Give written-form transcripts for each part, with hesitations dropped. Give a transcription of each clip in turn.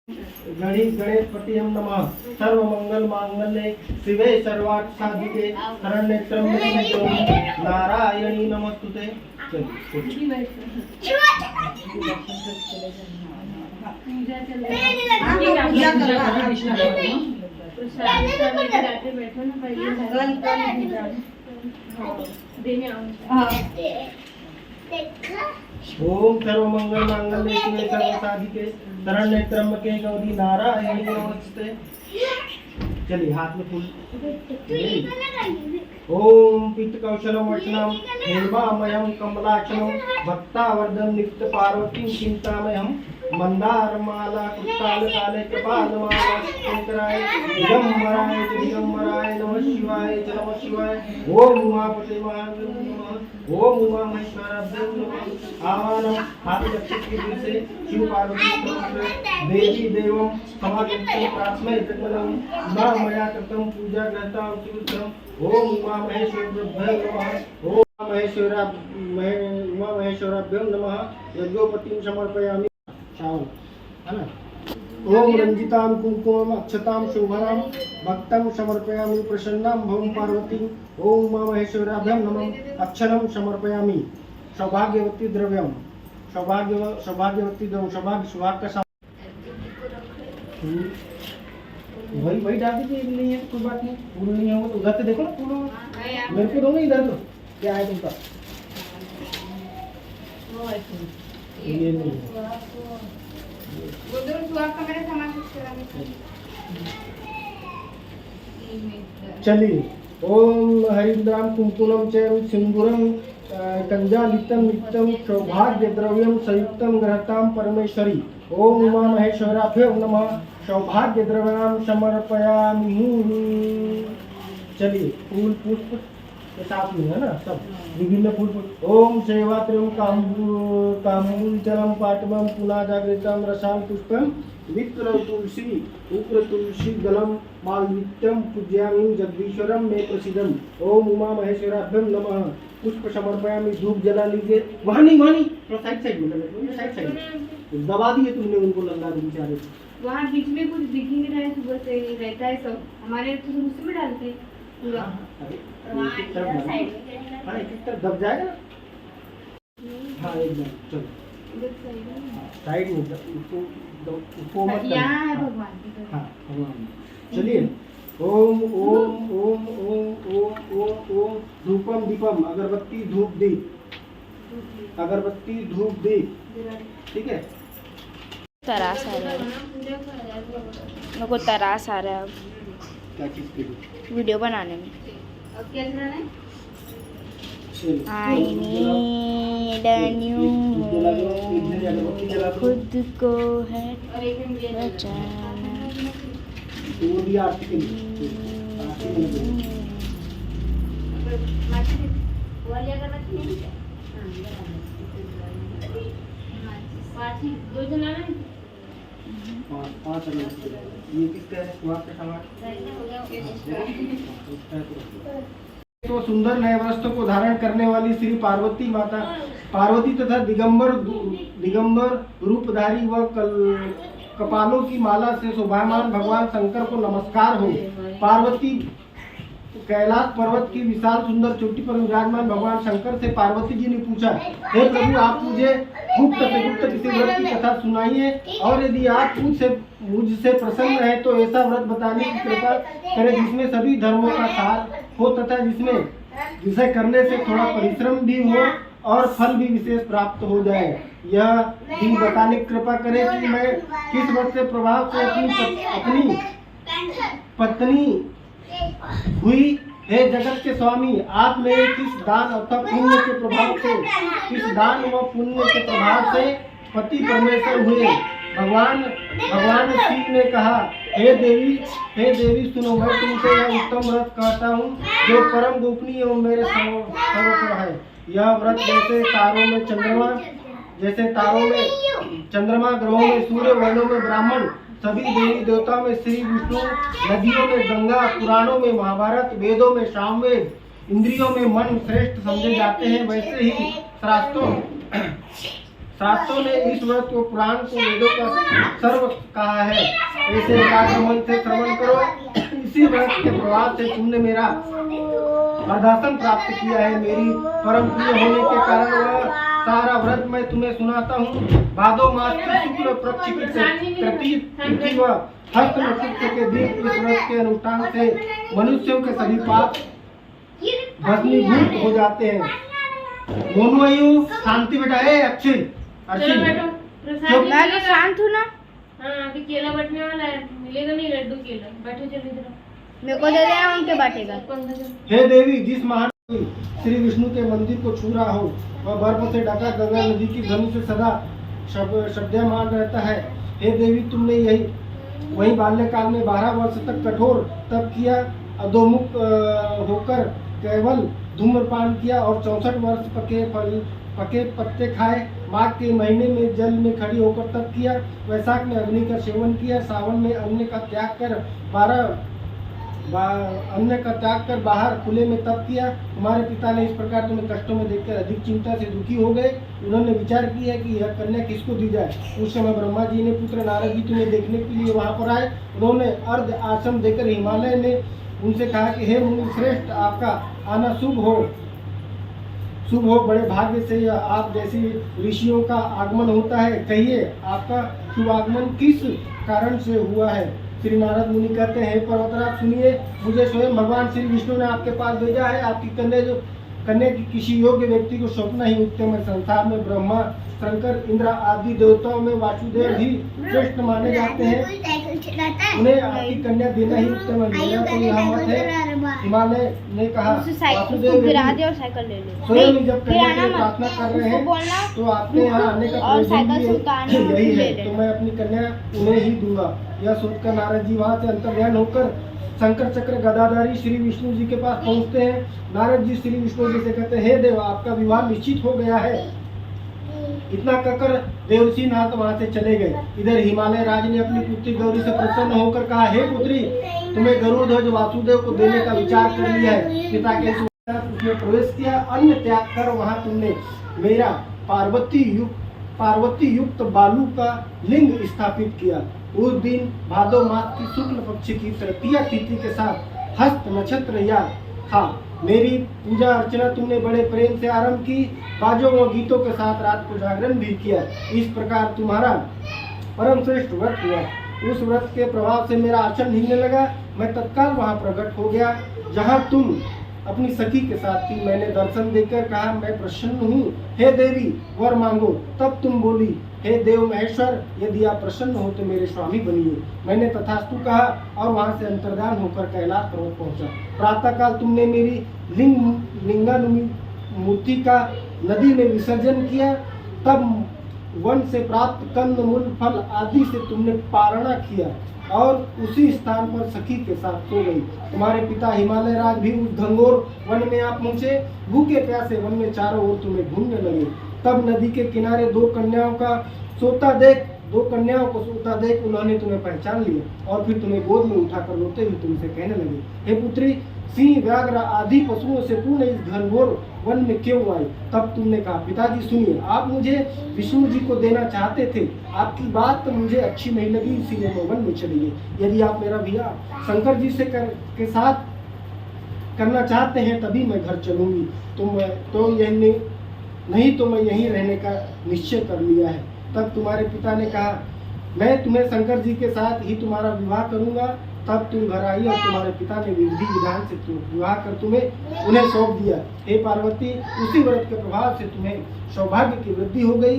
गणेशपति नमः। सर्वमंगल मांगल्ये शिवे सर्वार्थ साधिके शरण्ये त्र्यंबके गौरी नारायणी नमोस्तुते। ओम सर्वमंगल मांगल्ये शिवे सर्वार्थ साधिके शरण्ये त्र्यंबके गौरी नारायणी नमोस्तुते। चलिए हाथ में फूल। ओम पित्त कौशलम वचनम हेमामयम कमलाक्षणम भक्तावर्धन नित्य पार्वती चिंतामयम मंदार माला कुत्ताल काले कपाल माला शंकराय दिगंबराय नमः शिवाय ओम उमापते नमः ओम उमा महेश्वराभ्यां नमः। आवाहनम हाथ रक्षक के दिल से शिव पार्वती देवी देवम समागतम प्रार्थना इतकलम ना मया कृतम पूजा ग्रहता उत्तम ओम उमा महेश्वराभ्यां नमः ओम उमा महेश्वराभ्यां नमः। यज्ञोपतिं समर्पयामि। श्रावण है ना। ओम रंजिताम कुंकुमम अक्षताम शोभनाम भक्तम समर्पयामि प्रसन्नाम भवम पार्वती ओम उमा महेश्वराभ्यां नमः। अक्षरम समर्पयामि सौभाग्यवती द्रव्यम सौभाग्यवती द्रव्यम सौभाग्य सुहाग का वही डाल दीजिए। नहीं है कोई बात नहीं, फूल नहीं होगा तो उधर से देखो ना फूल मेरे को दो ना इधर तो क्या है तुमका ये नहीं चलिए। ओम हरिद्राम कुंकुमम च सिंदूरम कंजालितम नित्यम सौभाग्य द्रव्यम संयुक्तम ग्रहताम परमेश्वरी ओम उमा महेश्वराभ्यां नमः। सौभाग्य द्रव्यम समर्पयामि। चलिए फूल पुष्प के साथ में है ना सब विभिन्न फूल। ओम सेवात्रयम कामूलचलम पाटवम पुनः जागृतम रसाम पुष्पम विक्र तुलसी उग्र तुलसी दलम मालवित्यम पूज्यामि जगदीश्वरम में प्रसिद्धम ओम उमा महेश्वराभ्यां नमः। पुष्प समर्पयामि। धूप जला लीजिए। वहाँ नहीं साइड में साइड दबा दिए तुमने उनको लंगा बेचारे। वहाँ बीच में कुछ दिख ही नहीं रहा है, सुबह से रहता है सब हमारे तो उसमें डालते हैं पूरा। एक तरफ दब जाएगा ना। हाँ एकदम चलो साइड में उसको मत यहाँ है भगवान की। हाँ भगवान। चलिए ओम ओम ओम ओम ओम ओम ओम धूपम दीपम अगरबत्ती धूप दीप अगरबत्ती धूप दीप। ठीक है। तरास आ रहा है मेरे को, तरास आ रहा है अब क्या चीज की वीडियो बनाने में। अब क्या करना है? I need a new खुद को है बचाना। वो भी आरती के लिए पाँच ये किसका है? सुहाग का सामान। तो सुंदर नए वस्त्र को धारण करने वाली श्री पार्वती माता पार्वती तथा दिगंबर रूपधारी व कपालों की माला से शोभायमान भगवान शंकर को नमस्कार हो। पार्वती कैलाश पर्वत की विशाल सुंदर चोटी पर विराजमान भगवान शंकर से पार्वती जी ने पूछा, हे प्रभु आप मुझे गुप्त से गुप्त किसी व्रत की कथा सुनाइए और यदि आप मुझसे प्रसन्न है तो ऐसा व्रत बताने की कृपा करें जिसमें सभी धर्मों का सार हो तथा जिसे करने से थोड़ा परिश्रम भी हो और फल भी विशेष प्राप्त हो जाए। यह भी बताने की कृपा करें कि मैं किस व्रत से प्रभाव से अपनी पत्नी हुई। हे जगत के स्वामी आप मेरे किस दान अथवा पुण्य के प्रभाव से किस दान व पुण्य के प्रभाव से पति परमेश्वर हुए। भगवान शिव ने कहा, हे देवी सुनो, मैं तुमसे यह उत्तम व्रत कहता हूँ जो परम गोपनीय एवं मेरे सर्वोपरि है। यह व्रत जैसे तारों में चंद्रमा ग्रहों में सूर्य वर्णों में ब्राह्मण सभी देवी देवताओं में श्री विष्णु नदियों में गंगा पुराणों में महाभारत वेदों में सामवेद इंद्रियों में मन श्रेष्ठ समझे जाते हैं वैसे ही शास्त्रों ने इस व्रत को पुराण को वेदों का सर्व कहा है। ऐसे एकाग्र मन से श्रवण करो। इसी व्रत के प्रभाव से तुमने मेरा वरदान प्राप्त किया है। मेरी परम प्रिय होने के कारण वह सारा व्रत मैं तुम्हें सुनाता हूँ। भादो मास की शुक्ल पक्ष की तृतीय तिथि व हस्त नक्षत्र के दिन इस व्रत के अनुष्ठान से मनुष्यों के सभी पाप भस्मीभूत हो जाते हैं। मोनू शांति बेटा है अक्षय चलो बैठो, प्रसाद मैं तो शांत हूँ ना। हाँ अभी केला बटने वाला है, मिलेगा नहीं लड्डू केला। बैठो चलो इधर। मेरे को दे देना, उनके बांटेगा। हे देवी, जिस महान श्री विष्णु के मंदिर को छू रहा हो वह बर्फ से ढका गंगा नदी की धनु से सदा शब्दमान रहता है। हे देवी, तुमने यही वही बाल्यकाल में 12 वर्ष तक कठोर तप किया, अधोमुख होकर केवल धूम्रपान किया और 64 वर्ष पके पत्ते खाए। माघ के महीने में जल में खड़ी होकर तप किया। वैशाख में अग्नि का सेवन किया। सावन में अन्न का त्याग कर बाहर खुले में तप किया। तुम्हारे पिता ने इस प्रकार तुम्हें कष्टों में देखकर अधिक चिंता से दुखी हो गए। उन्होंने विचार किया कि यह कन्या किसको दी जाए। उस समय ब्रह्मा जी ने पुत्र नारद जी तुम्हें देखने के लिए वहां पर आए। उन्होंने अर्ध आश्रम देकर हिमालय ने उनसे कहा कि हे मुनि श्रेष्ठ, आपका आना शुभ हो। बड़े भाग्य से आप जैसी ऋषियों का आगमन होता है। कहिए, आपका शुभ आगमन किस कारण से हुआ है। श्री नारद मुनि कहते हैं, पर्वतराज सुनिए, मुझे स्वयं भगवान श्री विष्णु ने आपके पास भेजा है। आपकी कन्या की किसी योग्य व्यक्ति को सौंपना ही उत्तम है। संसार में ब्रह्मा, शंकर, इंद्र आदि देवताओं में वासुदेव ही श्रेष्ठ माने जाते हैं। उन्हें आपकी कन्या देना ही उत्तम है। मेरा तो यह मत है। हिमालय ने कहा, वासुदेव स्वयं ही जब कन्या की प्रार्थना कर रहे हैं तो आपके यहाँ आने का प्रयोजन यही है, तो मैं अपनी कन्या उन्हें ही दूंगा। यह सोचकर नारद जी वहाँ से अंतर्ध्यान होकर शंकर चक्र गदाधारी श्री विष्णु जी के पास पहुँचते हैं। नारद जी श्री विष्णु जी से कहते हैं, हे देव, आपका विवाह निश्चित हो गया है। इतना कहकर देवसी नाथ वहाँ से चले गए। इधर हिमालय राज ने अपनी पुत्री गौरी से प्रसन्न होकर कहा, हे पुत्री, तुम्हें गरुड़ ध्वज वासुदेव को देने का विचार कर लिया है। पिता के उसमें प्रवेश किया। अन्न त्याग कर वहाँ तुमने मेरा पार्वती युक्त बालू का लिंग स्थापित किया। उस दिन भादो मास की शुक्ल पक्ष की तृतीय तिथि के साथ हस्त नक्षत्र या था। मेरी पूजा अर्चना तुमने बड़े प्रेम से आरंभ की। बाजों व गीतों के साथ रात को जागरण भी किया। इस प्रकार तुम्हारा परम श्रेष्ठ व्रत हुआ। उस व्रत के प्रभाव से मेरा आचरण हिलने लगा। मैं तत्काल वहाँ प्रकट हो गया जहाँ तुम अपनी सखी के साथ थी। मैंने दर्शन देकर कहा, मैं प्रसन्न हूँ। हे देवी, वर मांगो। तब तुम बोली, हे देव महेश्वर, यदि आप प्रसन्न हो तो मेरे स्वामी बनिए। मैंने तथास्तु कहा और वहाँ से अंतर्धान होकर कैलाश पर्वत पहुँचा। प्रातःकाल तुमने मेरी लिंगानुमी मूर्ति का नदी में विसर्जन किया। तब वन से प्राप्त कंद मूल फल आदि से तुमने पारणा किया और उसी स्थान पर सखी के साथ सो गई। तुम्हारे पिता हिमालय राज भी उस घंघोर वन में आप पहुँचे। भूखे प्यासे वन में चारों ओर तुम्हें ढूंढने लगे। तब नदी के किनारे दो कन्याओं को सोता देख उन्होंने तुम्हें पहचान लिया और फिर तुम्हें गोद में उठाकर रोते हुए तुमसे कहने लगे, हे पुत्री, सिंह, व्याघ्र आदि पशुओं से पूर्ण इस घनघोर वन में क्यों आए। तब तुमने कहा, पिताजी सुनिए, आप मुझे विष्णु जी को देना चाहते थे। आपकी बात मुझे अच्छी नहीं लगी, इसीलिए मैं वन में चली गई। यदि आप मेरा विवाह शंकर जी से के साथ करना चाहते हैं तभी मैं घर चलूंगी। नहीं तो मैं यहीं रहने का निश्चय कर लिया है। तब तुम्हारे पिता ने कहा, मैं तुम्हें शंकर जी के साथ ही तुम्हारा विवाह करूंगा। तब तुम घर आई और तुम्हारे पिता ने विधि विधान से विवाह कर उन्हें सौंप दिया। हे पार्वती, उसी व्रत के प्रभाव से तुम्हें सौभाग्य की वृद्धि हो गई।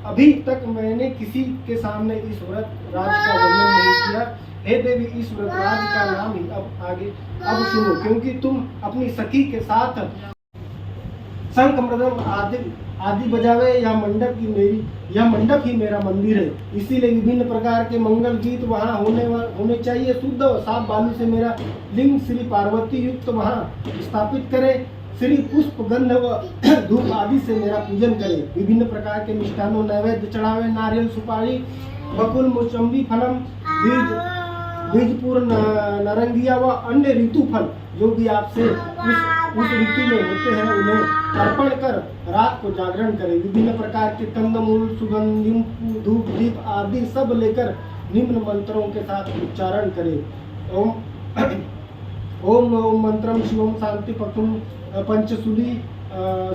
अभी तक मैंने किसी के सामने इस व्रत राज का वर्णन नहीं किया। हे देवी, इस व्रत राज का नाम ही अब सुनो, क्योंकि तुम अपनी सखी के साथ शंख मृदंग आदि बजावे। यह मंडप ही मेरा मंदिर है। इसीलिए विभिन्न प्रकार के मंगल गीत वहाँ होने चाहिए। शुद्ध और साफ बालू से मेरा लिंग श्री पार्वती युक्त वहाँ स्थापित करे। श्री पुष्प गंध व धूप आदि से मेरा पूजन करे। विभिन्न प्रकार के मिष्ठानों नैवेद्य चढ़ावे। नारियल, सुपारी, बकुल, मौसम्बी, फलम, बीज बीजपुर, नारंगिया व अन्य ऋतु फल जो भी आपसे उस ऋतु में होते हैं उन्हें अर्पण कर रात को जागरण करें। विभिन्न प्रकार के कंदमूल, सुगंधिम, धूप, दीप आदि सब लेकर निम्न मंत्रों के साथ उच्चारण करें। ओम ओम ओम मंत्रम शिवम शांति पतुम पंचशूली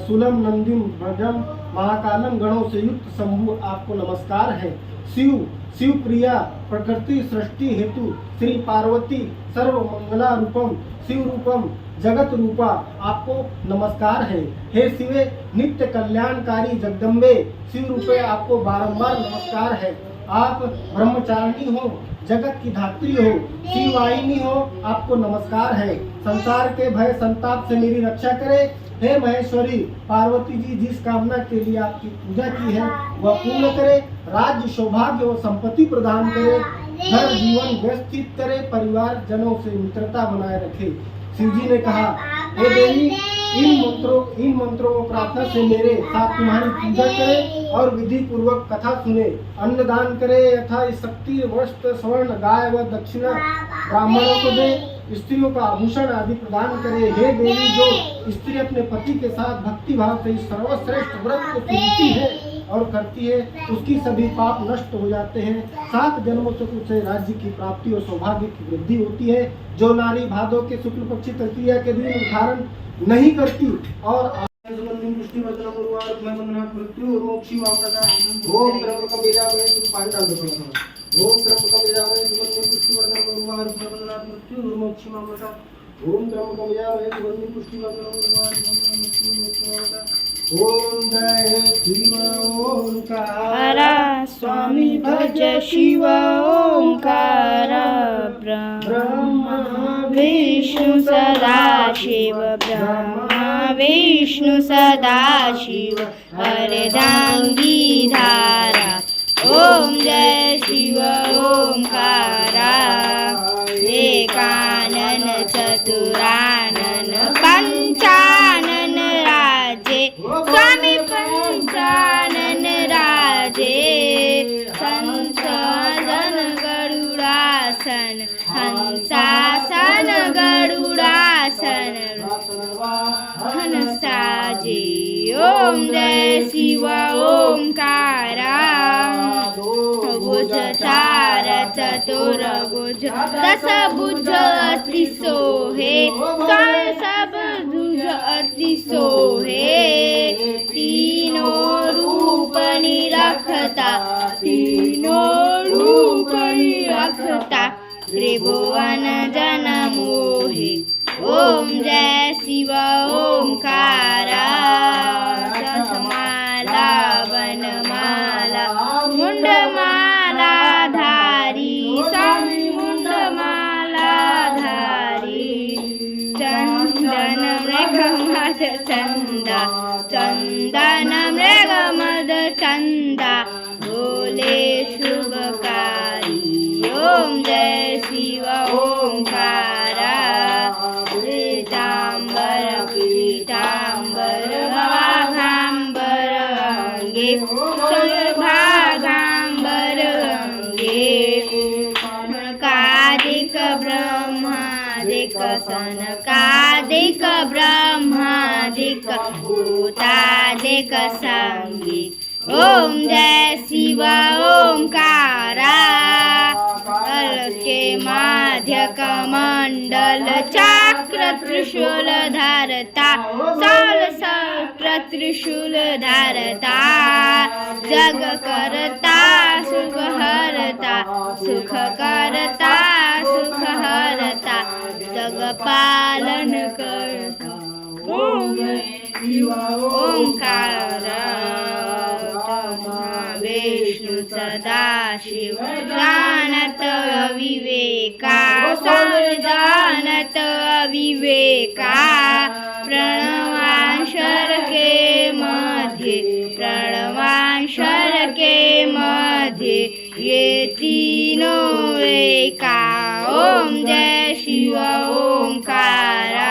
सुलम नंदिम भजम महाकालम गणों से युक्त शंभु आपको नमस्कार है। शिव प्रिया प्रकृति सृष्टि हेतु श्री पार्वती सर्व मंगला रूपम शिव रूपम जगत रूपा आपको नमस्कार है। हे शिवे नित्य कल्याणकारी जगदम्बे शिव रूपे आपको बारंबार नमस्कार है। आप ब्रह्मचारिणी हो, जगत की धात्री हो, शिववाहिनी हो, आपको नमस्कार है। संसार के भय संताप से मेरी रक्षा करे। हे महेश्वरी पार्वती जी, जिस कामना के लिए आपकी पूजा की है वह पूर्ण करे। राज्य, सौभाग्य और संपत्ति प्रदान करे। घर जीवन व्यवस्थित करे। परिवार जनों से मित्रता बनाए रखे। शिव जी ने कहा, हे देवी, इन मंत्रों को प्रार्थना से मेरे साथ तुम्हारी पूजा करे और विधि पूर्वक कथा सुने, अन्नदान करे, यथा शक्ति वस्त्र स्वर्ण गाय व दक्षिणा ब्राह्मणों को दे, स्त्रियों का आभूषण आदि प्रदान करे। हे देवी, जो स्त्री अपने पति के साथ भक्ति भाव से इस सर्वश्रेष्ठ व्रत को सुनती है और करती है, उसकी सभी पाप नष्ट हो जाते हैं। 7 जन्मों से उसे राज्य की प्राप्ति और सौभाग्य की वृद्धि होती है। जो नारी भादों के शुक्ल पक्षी तृतीया के दिन धारण नहीं करती और ओम त्र्यंबकम यजामहे सुगंधिं पुष्टिवर्धनम्। ओम जय शिव ओंकारा स्वामी भज शिव ओंकार ब्रह्मा विष्णु सदाशिव ब्रह्मा विष्णु सदाशिव अर्धांगी धारा। ओम जय शिव ओंकारा एकानन चतुरानन पंचानन राजे स्वामी पंचानन राजे संसासन गरुड़ासन हंसासन गरुड़ासन साजे। ओम जय शिव ओंकारा भुज 4 चतुर्भुज 10 भुज अति सोहे सब भुज अति सोहे। तीनों रूप निरखता त्रिभुवन जन मोहे। ओम जय शिव ओंकारा दशमाला वनमाला मुंडमाला धारी स्वामी मुंडमाला धारी। चंदन मृगमद चंदा चंदन मृगमद चंदा बोले शुभकारी। ओम जय शिव ओंकारा पीतांबर पीतांबर भागांबर अंगे भागांबर अंगे कादिक ब्रह्मादिक सनकादिक ब्रह्मादिक भूतादिक संगी। ओम जय शिव ओंकारा के माध्य कमंडल चक्र त्रिशूल धरता साल सक्र त्रिशूल धरता जग करता सुख हरता सुख करता सुख हरता जग पालन करता। ओम शिव ओंकारा विष्णु सदाशिव जानत विवेका स्वामी जानत विवेका। प्रणवांशर के मध्य प्रणवांशर के मध्य ये तीनों एका। ओम जय शिव ओंकारा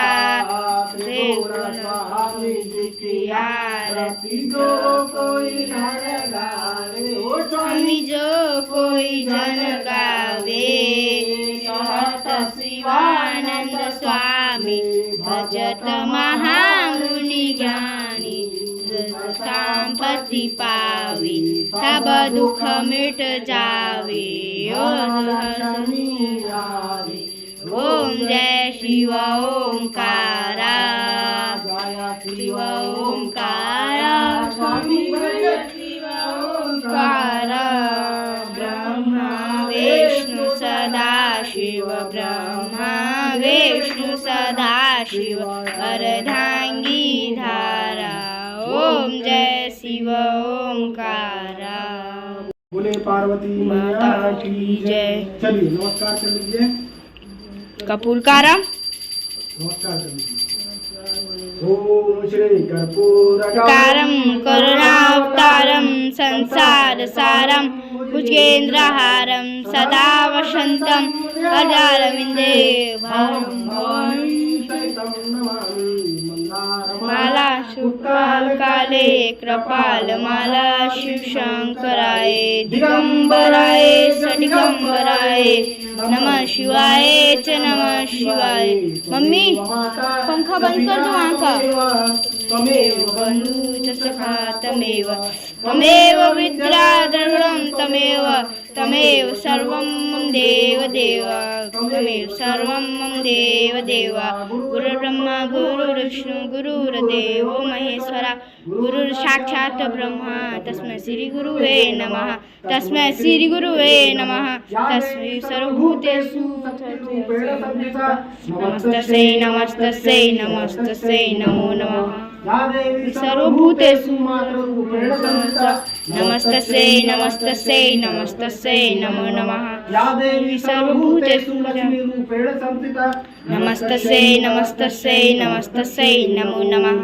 स्वामी जो कोई जन गावे स्वामी भजत महामुनि ज्ञानी संपत्ति पावी सब दुख मिट जावे ओम जय शिव ओंकारा शिव ओंकारा ओंकारा ब्रह्मा विष्णु सदा शिव ब्रह्मा विष्णु सदा शिव अर्धांगी धारा ओम जय शिव ओंकारा। बोले पार्वती मैया की जय। चलिए नमस्कार कर लीजिए। कपूरकारम नमस्कार कर लीजिए। ओम श्री कर्पूरकारं करुणावतारं संसार सारं भुजगेन्द्रहारं सदा वसन्तं हृदयारविन्दे माला शुक्लकाले कृपालमाला शिवशंकराय दिगंबराय सदिगंबराय नमः शिवाय च नमः शिवाय। मम्मी पंखा बंद कर दो वहाँ का। बंधु च सखा तमेव तमेव विद्या द्रविणं तमेव तमेव सर्वं मम देव देव तमेव सर्वं मम देव देव गुरुर्ब्रह्मा गुरुर्विष्णु गुरुर्देवो महेश्वरा गुरुर् साक्षात् ब्रह्मा तस्मै श्री गुरुवे नमः तस्मै श्री गुरुवे नमः तस्मै सर्वभूतेषु नमस्तस्यै नमस्तस्यै नमस्तस्यै नमो नमः सर्वभूतेषु नमस्तस्यै नमस्तस्यै नमस्तस्यै नमो नमः सर्वभूतेषु नमस्तस्यै नमस्तस्यै नमस्तस्यै नमो नमः।